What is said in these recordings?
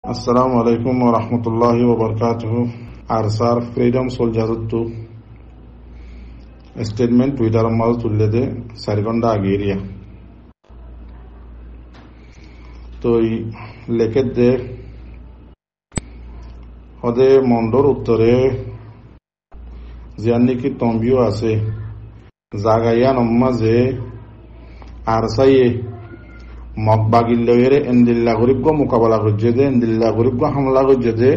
Assalamu alaikum wa rahmatullahi wa barakatuh. Arsar Freedom Soldiers to statement Twitter mal tullede Sargonda Ageria. তো লেখে দে হদে মন্ডর উত্তরে জিয়ান নাকি তম্বিও আছে জাগাইয়া নম্মাজে আরসাইয়ে মকবাগিল্লের এন্দিল্লা গরিব মোকাবেলা করছে যে এন্দিল্লা গরিব হামলা করছে যে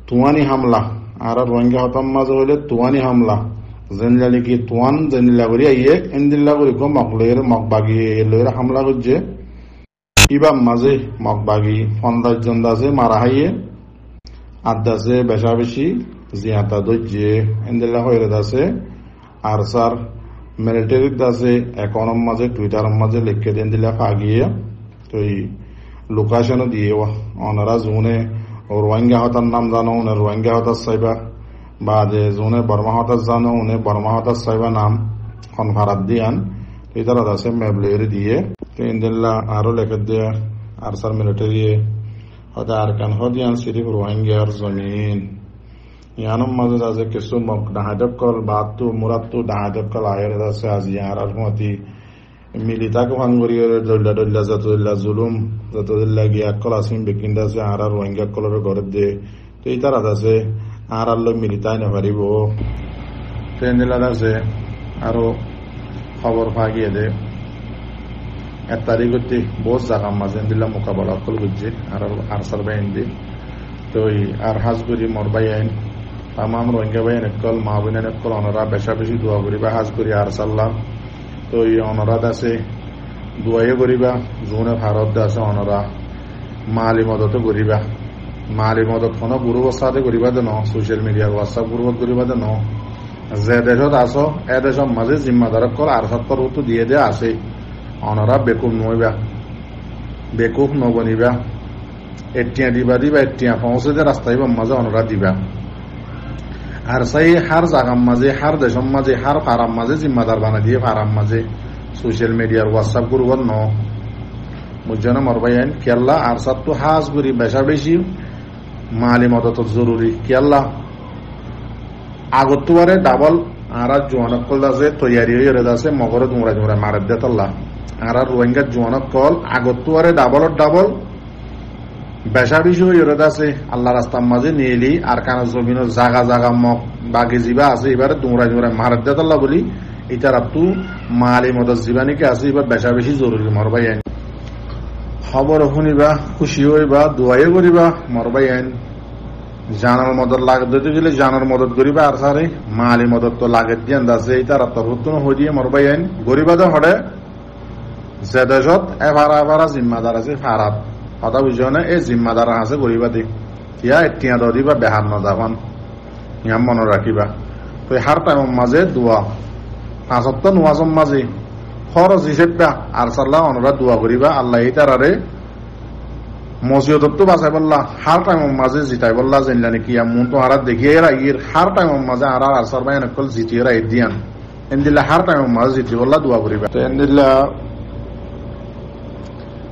তুয়ানি হামলা আর রোহিঙ্গা হতাম মাঝে হইলে তুয়ানি হামলা জেনলালি কি তুয়ান জেনিল্লা করি আইয়ে এন্দিল্লা গরিব মকলের মকবাগি লয়ের হামলা করছে ইবা মাঝে মকবাগি ফন্দাজ জন্দাছে মারা হাইয়ে আদাছে বেশা বেশি জিয়াতা দইছে এন্দিল্লা হইরে দাসে আর সার মিলিটারি দাসে একনম মাঝে টুইটার মাঝে লিখে দেন দিলা ফাগিয়ে তো এই লোকেশনও দিয়ে ওনারা জোনে রোহিঙ্গা হতার নাম জানো উনি রোহিঙ্গা হতার চাইবা বা যে জোনে বর্মা হতার জানো উনি বর্মা হতার চাইবা নাম খন ভাড়াত দিয়ান টুইটার দাসে মেবলেরি দিয়ে তো ইন্দিল্লা আরো লেখে দিয়ে আর সার মিলিটারি হতে আর কান হদিয়ান সিরিফ রোহিঙ্গার জমিন ইয়ানম মাঝে আছে কিছু ডাহাজব কল বাতু মুরাতু ডাহাজব কল আয়ের আছে আজ ইয়ার আর মতি মিলিতাকে ভাঙ্গরিয়ে দল্লা দল্লা যতদল্লা জুলুম যতদল্লা গিয়া কল আসিম বেকিন্দা আছে আর রোহিঙ্গা কলর ঘরে দে তো এই তারা আছে আর আল্লো মিলিতাই নাপারিব ট্রেন্ডিলা আছে আরো খবর ফাগিয়ে দে 1 তারিখতে বহুত জায়গা মাঝে দিল্লা মোকাবেলা কল বুঝছে আর আরসার বাইন দি তো আর হাজগুড়ি মরবাই আইন তামাম রোহিঙ্গা ভাই একল মা বোনের একল অনরা বেশা বেশি দোয়া করিবা হাজ করি আর সাল্লাম তো এই অনরাত আছে দোয়াই করিবা জোনে ভারত আছে অনরা মালি মদত করিবা মালি মদত কোনো গুরু অবস্থাতে করিবা দেন সোশ্যাল মিডিয়ার হোয়াটসঅ্যাপ গ্রুপত করিবা দেন যে দেশত আছো এ দেশের মাঝে জিম্মাদারক কল আর সত্তর তো দিয়ে দেয়া আছে অনরা বেকুব নইবা বেকুব নবনিবা এটিয়া দিবা দিবা এটিয়া পৌঁছে যে রাস্তায় মাঝে অনরা দিবা আর সাই হার জাগাম মাঝে হার দেশম মাঝে হার ফারাম মাঝে জিম্মাদার বানা দিয়ে ফারাম মাঝে সোশ্যাল মিডিয়ার হোয়াটসঅ্যাপ গ্রুপ ন বুঝছেন মরবাইন কেল্লা আর সাত তো হাজ করি বেশা বেশি মালি মদত জরুরি কেল্লা আগতুয়ারে ডাবল আর জোয়ানক কল আছে তৈয়ারি হয়ে আছে মগরে দুমরা দুমরা মারে দে তল্লা আর রোহিঙ্গা জোয়ানক কল আগতুয়ারে ডাবল বেশা বেশি হয়ে আছে আল্লাহ রাস্তার মাঝে নিয়েলি আর কানা জমিন জাগা জাগা মগ বাকি জিবা আছে এবারে দুমরা দুমরা মারে দে তল্লা বলি এটার আপু মালি মদত জীবানিকে আছে এবার বেশা বেশি জরুরি মরবাই আইন খবর শুনিবা খুশি হইবা দোয়াই করিবা মরবাই আইন জানার মদত লাগে দিতে গেলে জানার মদত করিবা আর সারে মালি মদত তো লাগে দিয়ে আছে এটার তরফতুন হয়ে দিয়ে মরবাই আইন গরিবা তো হরে যে দেশত এভারা জিম্মাদার আছে ফারাত কথা বুঝো না এই জিম্মাদার আছে গরিবা দিক ইয়া এটিয়া দিবা বেহার নদাবান ইয়া মনে রাখিবা তো হার টাইমের মাঝে দোয়া 5 সপ্তাহ নোয়াজম মাঝে খরচ হিসেবে আর সাল্লাহ অনুরাধ দোয়া করিবা আল্লাহ এই তারারে মসজিদত বাঁচাই বললা হার টাইমের মাঝে জিতাই বললা জানলা নাকি মন তো আর দেখিয়ে রাইয়ের হার টাইমের মাঝে আর আরসার ভাই নকল জিতিয়ে রাই দিয়ান এন্দিল্লা হার টাইমের মাঝে জিতি বললা দোয়া করিবা তো এন্দিল্লা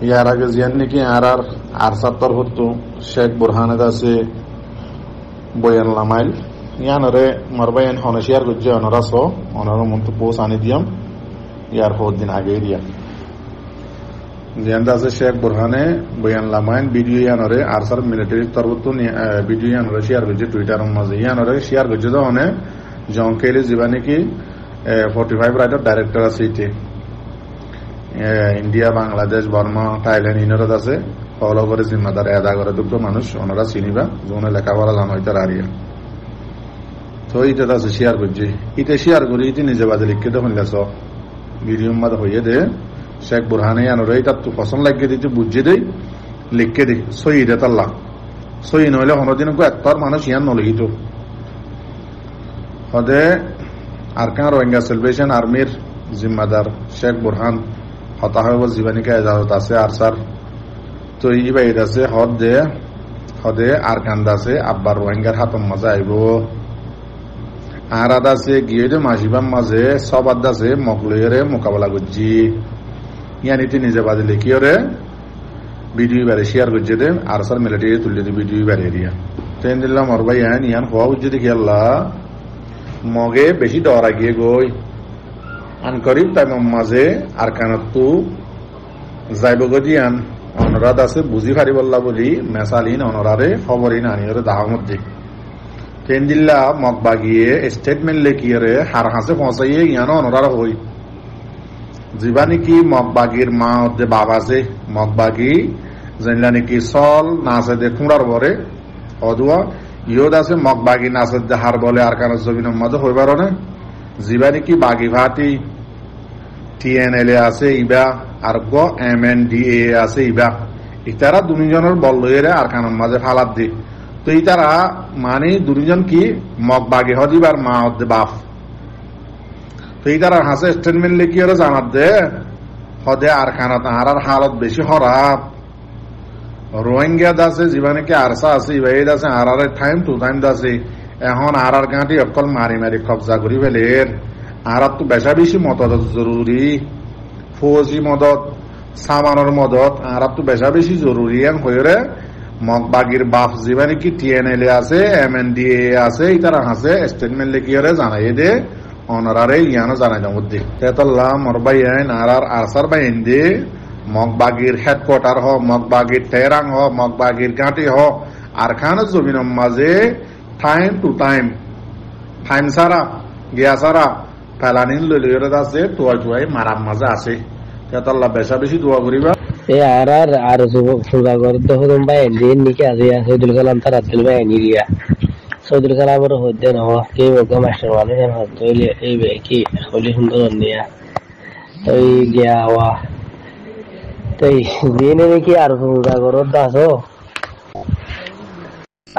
ইয়ার আগে জিয়ান নাকি আর সাত্তর হতো শেখ বুরহানের আছে বয়ান লামাইল ইয়ানরে মরবাইন হনশিয়ার গুজ্জে অনরা সো অনর মন্ত পোস আনি দিয়াম ইয়ার 4 দিন আগে দিয়া জিয়ান আছে শেখ বুরহানে বয়ান লামাইন ভিডিও ইয়ানরে আরসার মিলিটারি তরবত ভিডিও ইয়ানরে শেয়ার গুজ্জে টুইটার মাঝে ইয়ানরে শেয়ার গুজ্জে তো অনে জংকেলি জীবানি কি 45 রাইটার ডাইরেক্টর আছে ইতে ইন্ডিয়া বাংলাদেশ বর্মা থাইল্যান্ড ইনরত আছে ফলো করে জিম্মাদার আদা করে দুঃখ মানুষ ওনারা চিনিবা জোনে লেখাপড়া জানো ইতার আরিয়া তো এটা আছে শেয়ার করছি ইতে শেয়ার করি ইতি নিজে বাজে লিখে তো শুনলে সব ভিডিও মাঝে হইয়ে দে শেখ বুরহানে আনোরে এটা তো পছন্দ লাগিয়ে দিতে বুঝিয়ে দেই লিখে দে সই দে তাল্লা সই নইলে কোনোদিন এত্তর মানুষ ইয়ান নলিখিত হদে আর কান রোহিঙ্গা সেলিব্রেশন আর্মির জিম্মাদার শেখ বুরহান হতা হয়ে জীবানিকা এজাজত আছে আর স্যার তো ইবাইদ আছে হদে আর কান্দা আছে আব্বার রোহিঙ্গার হাতম মাঝে আইব আর আদা আছে গিয়ে মাসিবাম মাঝে সব আদা আছে মকলইরে মোকাবেলা করছি ইয়ানিতে নিজে বাজে লিখিওরে ভিডিও বারে শেয়ার করছে দে আর সার মিলিটারি তুলে দি ভিডিও বারে এরিয়া তেন দিলাম আর ভাই আইন ইয়ান হওয়া উজ্জে দেখি আল্লাহ মগে বেশি ডরা গিয়ে গই আন করিব তাই মাঝে আর কানতু যাইব গদিয়ান অনুরাধ আছে বুঝি পারি বললা বলি মেসালিন অনরারে খবরিন আনিয়রে দাহামত দিক তেন দিল্লা মগ বাগিয়ে স্টেটমেন্ট লেখিয়ে হার হাসে পৌঁছাইয়ে ইয়ানো অনুরার হই যিবা নেকি মগবাগীর মা যে বাপ আছে মগবাগী যেনলা নেকি চল নাচে দে কুঁড়ার বরে অদুয়া ইয়দ আছে মগবাগী নাচে দে হার বলে আর কারণ জমিনের মাঝে হইবার না যিবা নেকি বাগি ভাটি TNLA আছে ইবা আর গ MNDA আছে ইবা ইতারা দুজনের বল লইরে আর কারণ মাঝে ফালাত দি তো ইতারা মানে দুজন কি মগবাগী হদিবার মা হদ্দে বাপ তো ইতারা হাসে স্টেটমেন্ট লিখিয়ে জানাত দে হদে আর খানা তাহার হালত বেশি খারাপ রোহিঙ্গা দাসে জীবানে আরসা আছে ইবাইদ আছে আর টাইম টু টাইম দাসে এখন আর গাঁটি অকল মারি মারি কবজা করি ফেলের আর তো বেশা বেশি মদত জরুরি ফৌজি মদত সামানোর মদত আর তো বেশা বেশি জরুরি হয়ে মগবাগির বাপ জীবানে কি TNLA আছে MNDA আছে ইতারা হাসে স্টেটমেন্ট লিখিয়ে জানাই দে অনারারে ইয়ানো জানাই দাম উদ্দি তেতাল্লাহ মরবাই আইন আর আরসার বাইন দে মগবাগির হেডকোয়ার্টার হ মগবাগির তেরাং হ মগবাগির গাঁটি হ আর খান জমিনের মাঝে টাইম টু টাইম সারা গিয়া সারা ফেলানিন লইলে আছে টুয়াই মারার মাঝে আছে তেতাল্লাহ বেশা বেশি দোয়া করিবা এ আর যুবক ফুলবা করে তো হদম ভাই দিন নিকে আজি সৈদুল কালাম তার আব্দুল ভাই নিরিয়া সৈদুল কালামের হইতে নহ কে ওকে মাস্টার মানুষ হইলে এই কি হলি সুন্দর নিয়া ওই গিয়া হওয়া তাই দিনে নাকি আর ফুলবা করে দাসো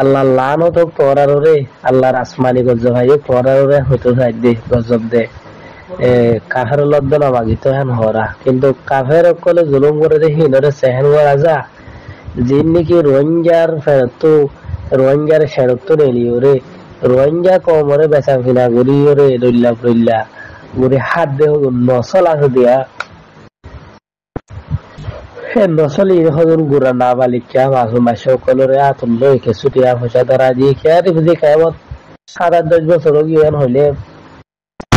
আল্লাহ লানো তো পড়ার রে আল্লাহর আসমানি গজব ভাই পড়ার রে হতো সাইড দে গজব দে কাফের লদ্দ না মাগিত হেন হরা কিন্তু কাফের কলে জুলুম করে দেখি নরে সেহেন করা যা যিনি নাকি রোহিঙ্গার ফেরত নেলি ওরে রোহিঙ্গা কমরে বেচা কিনা গড়ি ওরে দল্লা গড়ি হাত দেহ নসল আছে দিয়া নসল ইহজন গুড়া না বালিকা মাসু মাসে কলরে আতুল লই ছুটিয়া পয়সা ধরা দিয়ে খেয়া দিবি খাইমত 7-10 বছর গিয়ে হইলে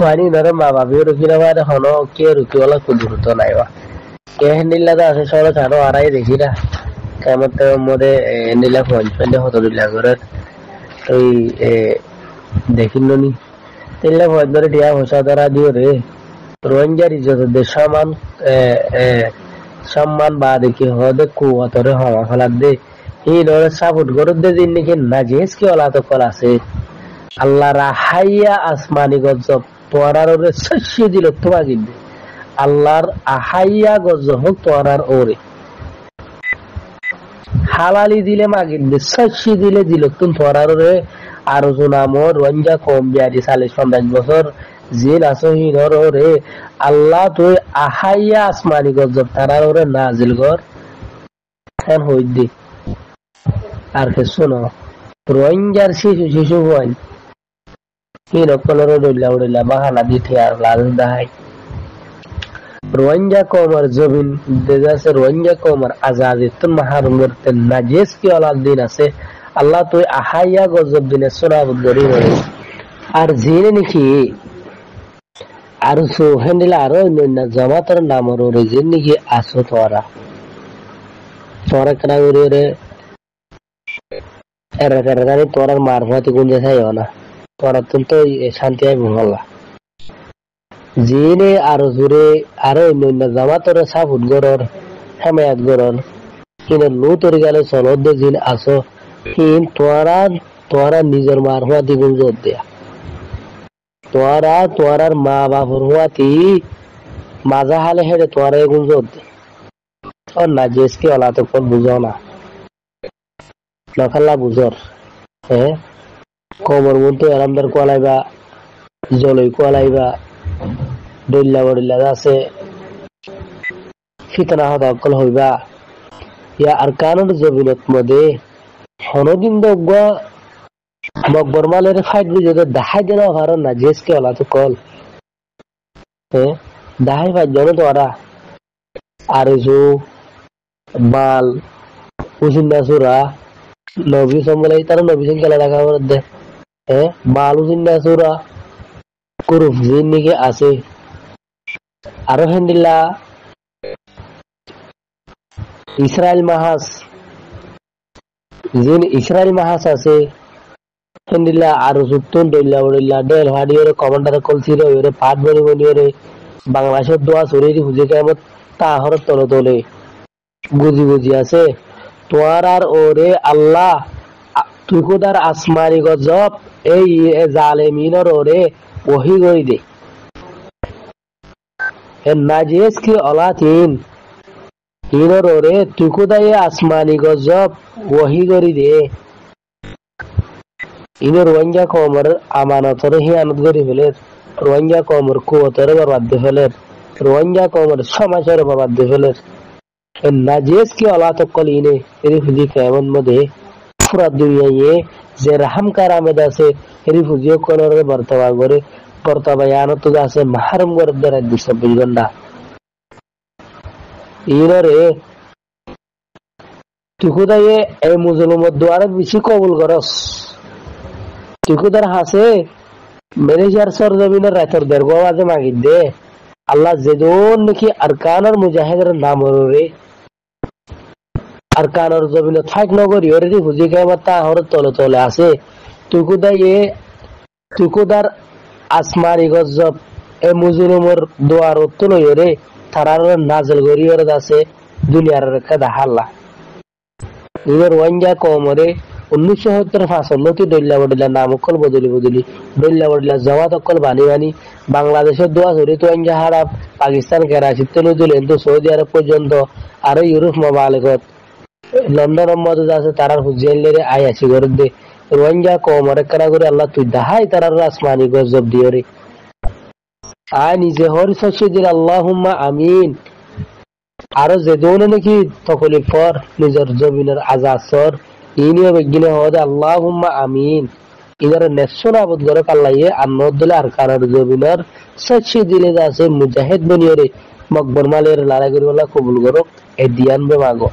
পানি ধরে মা বাবিও রুকি না পারে হনো কে রুকিওয়ালা কুদুরত নাইবা কে নীলা আছে সরে ছাড়ো আড়াই দেখি না কেমতের মধ্যে নীলা পঞ্চপেন্ডে হতদুল্লা করে ওই দেখিনি নীলা পঞ্চরে টিয়া হোসা ধরা দিও রে রোহিঙ্গার ইজ্জত দে সম্মান বা দেখি হদে কুয়াতরে হওয়া ফেলার দে এই লড়ে সাপোর্ট করে দে দিন নাকি না জেস কি ওলা তো কল আছে আল্লাহ রাহাইয়া আসমানি গজব তোয়ারার ওরে শস্য দিল তোমা কিন্তু আল্লাহর আহাইয়া গজব হোক তোয়ারার ওরে হালালি দিলে মাগিন দে শস্য দিলে তুমি তোয়ারার ওরে আরো জোনামর রঞ্জা কম বিয়ারি 40-50 বছর জিন আসো হিনর ওরে আল্লাহ তুই আহাইয়া আসমানি গজব তারার ওরে নাজিল কর হ্যাঁ হই দি আর কে শোনো রোহিঙ্গার শিশু হন হিন কলর উড়িলা বাহানা দিতে আর লাল দাহাই রোহিঙ্গা কমর জমিন দেশে রোহিঙ্গা কমর আজাদি তুম মাহারুম করতে নাজেস কি ওলাদ দিন আছে আল্লাহ তুই আহাইয়া গজব দিনে সোনাবুদ গরি হয়ে আর জিনে নাকি আর হ্যান্ডেল আরো অন্যান্য জামাতের নামর ওরে যে নাকি আসো তোরা কেনা করি ওরে এরা তোরার মারফতি গুঞ্জে থাইও না তোরা তো শান্তি আই ভুলা জিনে আরো জোরে আরো অন্যান্য জামাতের সাফুট গরর হেমায়াত গরর কিনে লো তরি গেলে চলদ জিন আসো কিন তোরা নিজের মারফতি গুঞ্জ দেয়া তোরার মা বাপর হুয়াতি মাজা হালে হেরে তোরা এগুন জোর দে না জেসকে ওলা তো কোন বুঝো না নখাল্লা বুঝর হ্যাঁ কমর বলতে আরামদার কোয়ালাইবা জলই কোয়ালাইবা ডইল্লা বড়িল্লা আছে ফিতনা হত অকল হইবা ইয়া আর কানুর জবিনত মধ্যে হনদিন দগা মকবর মালের ফাইট বুঝে তো দেখাই দেন কারণ না জেসকে ওলা তো কল হ্যাঁ দেখাই ফাইট জানো তো ওরা আর বাল উসিন্দা সুরা নবী সম্বলাই তারা নবী সিং খেলা দেখা দে বাল উসিন্দা সুরা কুরুফ জিন নিকে আছে আরো হেন্দিল্লা ইসরায়েল মাহাস জিন ইসরায়েল মাহাস আছে হেন্দিল্লা আরো সুত্তুন দইল্লা বড়িল্লা ডেল হাডিওরে কমান্ডার কলসিরে ওরে পাট বনি বনিরে বাংলাদেশের দোয়া শরীর হুজে কেমন তাহর তলে তলে বুঝি বুঝি আছে তোয়ার আর ওরে আল্লাহ তুই কোদার আসমানি গজব এই জালেমিনর ওরে ওহি গই দে নাজিস কি অলাতিন ইনর ওরে তুই কোদায় আসমানি গজব ওহি গরি দে ইনর রোহিঙ্গা কমর আমানতরে হিয়ানত গরি ফেলে রোহিঙ্গা কমর কুয়তরে বরবাদ দিয়ে ফেলে রোহিঙ্গা কমর সমাজের বরবাদ দিয়ে ফেলে নাজিস কি অলাত কলিনে রিফুজি কেমন মধ্যে পুরা দুনিয়ায় যে রাহাম কারামেদ আছে রিফুজিও কলরে বর্তমান করে বর্তমায়ানত আছে মাহারম করে রাজ্য 24 ঘন্টা ইনরে তুই কোথায় এই মুসলমান দোয়ারে বেশি কবুল করস তুই কোথার হাসে ম্যানেজার সর জমিনের রাতের দেড় আজে মাগি দে আল্লাহ যেজন নাকি আরকানের মুজাহিদের নাম রে আরকানের জমিনে থাক নগরী ওরে হুজি কেমন তাহর তলে তলে আছে তুই কোথার আসমানি গজব এ মুজলুমর দোয়ার উত্তল রে তারার নাজল গরি ওরে আছে দুনিয়ার রেখা দেখাল্লা ইমের ওয়াঞ্জা কমরে 1975 দল্লা বডিলা নাম অকল বদলি দল্লা বডিলা জমাত অকল বানি বাংলাদেশের দোয়া ধরে তো ওয়াঞ্জা হারাপ পাকিস্তান করাচি তেলে দিলেন তো সৌদি আরব পর্যন্ত আরো ইউরোপ মামালিকত লন্ডন মধ্যে আছে তারার হুজেলেরে আই আসি করে দে ওয়াঞ্জা কমরে করা করে আল্লাহ তুই দাহাই তারার আসমানি গজব দিও রে আয় নিজে হর সচ্ছি দিল আল্লাহুম্মা আমিন আরো যে দৌনে নাকি তকলিফ পর নিজের জমিনের আজাদ সর ইনিও বেগিনে হদ আল্লাহুম্মা আমিন ইদার নেসন আবদ করে কাল্লাইয়ে আন্নদলে আর কারার জমিনের সচ্ছি দিলে আছে মুজাহিদ বনিয়রে মকবর মালের লড়াই করি বলা কবুল করো এ দিয়ান বে মাগো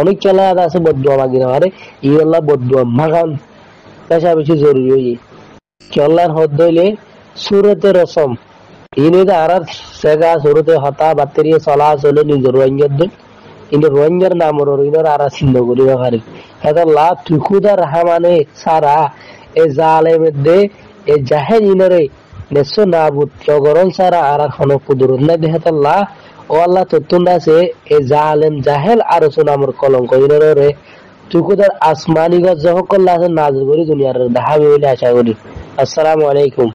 অনেক খেলা আছে বদুয়া মাগিনা আরে ই আল্লাহ বদুয়া মাগান পেশা বেশি জরুরি হই কি আল্লাহর হদ দইলে সূরতে রসম ইনে আরার সেগা সূরতে হতা বাতেরিয়ে চলা চলে নিজের রোহিঙ্গার দিন ইনে রোহিঙ্গার নাম রোহিঙ্গার আরা চিহ্ন করি রাখারে এটা লা তুই খুদা রাহমানে সারা এ জালেমের দে এ জাহেল ইনরে নেসো নাবুদ জগরন সারা আরা খনো কুদরত না দেহতা লা ও আল্লাহ ততুন আছে এ জালেম জাহেল আর সুনামর কলঙ্ক ইনরে তুই খুদার আসমানি গজ যখন করলা আছে নাজল করি দুনিয়ার দেখাবে বলে আশা করি আসসালামু আলাইকুম